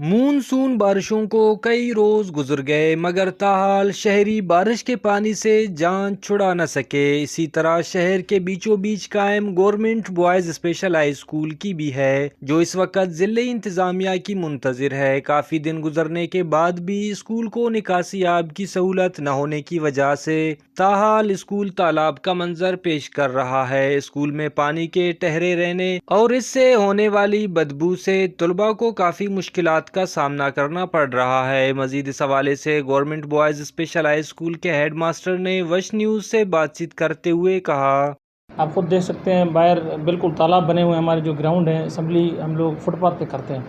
Monsoon بارشوں کو کئی روز گزر گئے مگر تاحال شہری بارش کے پانی سے جان چھڑا نہ سکے۔ اسی طرح شہر کے بیچوں بیچ قائم government boys special high school کی بھی ہے جو اس وقت ضلعی انتظامیہ کی منتظر ہے۔ کافی دن گزرنے کے بعد بھی اسکول کو نکاسی آب کی سہولت نہ ہونے کی وجہ سے تاحال اسکول تالاب کا منظر پیش کر رہا ہے۔ اسکول میں پانی کے ٹھہرے رہنے اور اس سے ہونے والی بدبو سے طلباء کو کافی مشکلات کا سامنا کرنا پڑ رہا ہے۔ مزید اس حوالے سے government boys special high school کے ہیڈ ماسٹر نے وش نیوز سے بات چیت کرتے ہوئے کہا، آپ خود دیکھ سکتے ہیں باہر بالکل تالاب بنے ہوئے ہیں، ہمارے جو گراؤنڈ ہیں اسمبلی ہم لوگ فٹ پاتھ پہ کرتے ہیں۔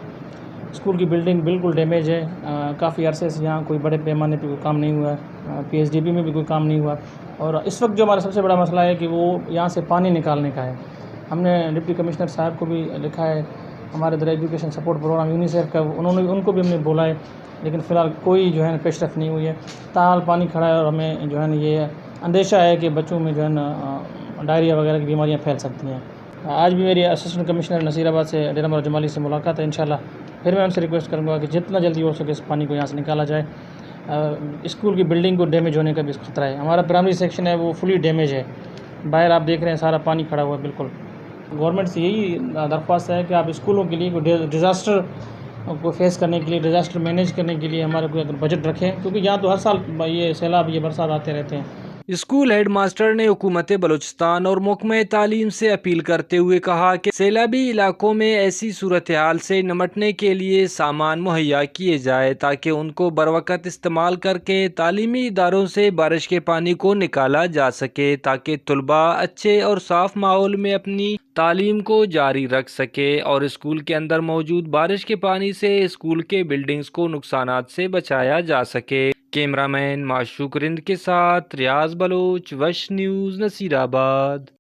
اسکول کی بلڈنگ بالکل ڈیمیج ہے، کافی عرصے سے یہاں کوئی بڑے پیمانے پہ کوئی کام نہیں ہوا ہے، پی ایچ ڈی بی میں بھی کوئی کام نہیں ہوا، اور اس وقت جو ہمارا سب سے بڑا مسئلہ ہے کہ وہ یہاں سے پانی نکالنے کا ہے۔ ہم نے ڈپٹی کمشنر صاحب کو بھی لکھا ہے، ہمارے ادھر ایجوکیشن سپورٹ پروگرام یونیسیف کا ان کو بھی ہم نے بولا ہے، لیکن فی الحال کوئی جو ہے نا پیش رفت نہیں ہوئی ہے۔ تاحال پانی کھڑا ہے اور ہمیں جو ہے نا یہ اندیشہ ہے کہ بچوں میں جو ہے نا ڈائریا وغیرہ کی بیماریاں پھیل سکتی ہیں۔ آج بھی میری اسسٹنٹ کمشنر نصیر آباد سے ڈیرہ مولا جمالی سے ملاقات ہے، انشاءاللہ پھر میں ان سے ریکویسٹ کروں گا کہ جتنا جلدی ہو سکے اس پانی کو یہاں سے نکالا جائے۔ اسکول کی بلڈنگ کو ڈیمیج ہونے کا بھی خطرہ ہے، ہمارا پرائمری سیکشن ہے وہ فلی ڈیمیج ہے، باہر آپ دیکھ رہے ہیں سارا پانی کھڑا ہوا ہے۔ بالکل گورنمنٹ سے یہی درخواست ہے کہ آپ اسکولوں کے لیے کوئی ڈیزاسٹر کو فیس کرنے کے لیے، ڈیزاسٹر مینیج کرنے کے لیے ہمارے کوئی اگر بجٹ رکھیں، کیونکہ یہاں تو ہر سال یہ سیلاب یہ برسات آتے رہتے ہیں۔ اسکول ہیڈ ماسٹر نے حکومت بلوچستان اور محکمہ تعلیم سے اپیل کرتے ہوئے کہا کہ سیلابی علاقوں میں ایسی صورتحال سے نمٹنے کے لیے سامان مہیا کیے جائے تاکہ ان کو بروقت استعمال کر کے تعلیمی اداروں سے بارش کے پانی کو نکالا جا سکے تاکہ طلباء اچھے اور صاف ماحول میں اپنی تعلیم کو جاری رکھ سکے اور اسکول کے اندر موجود بارش کے پانی سے اسکول کے بلڈنگز کو نقصانات سے بچایا جا سکے۔ کیمرہ مین معشوق رند کے ساتھ ریاض بلوچ، وش نیوز، نصیر آباد۔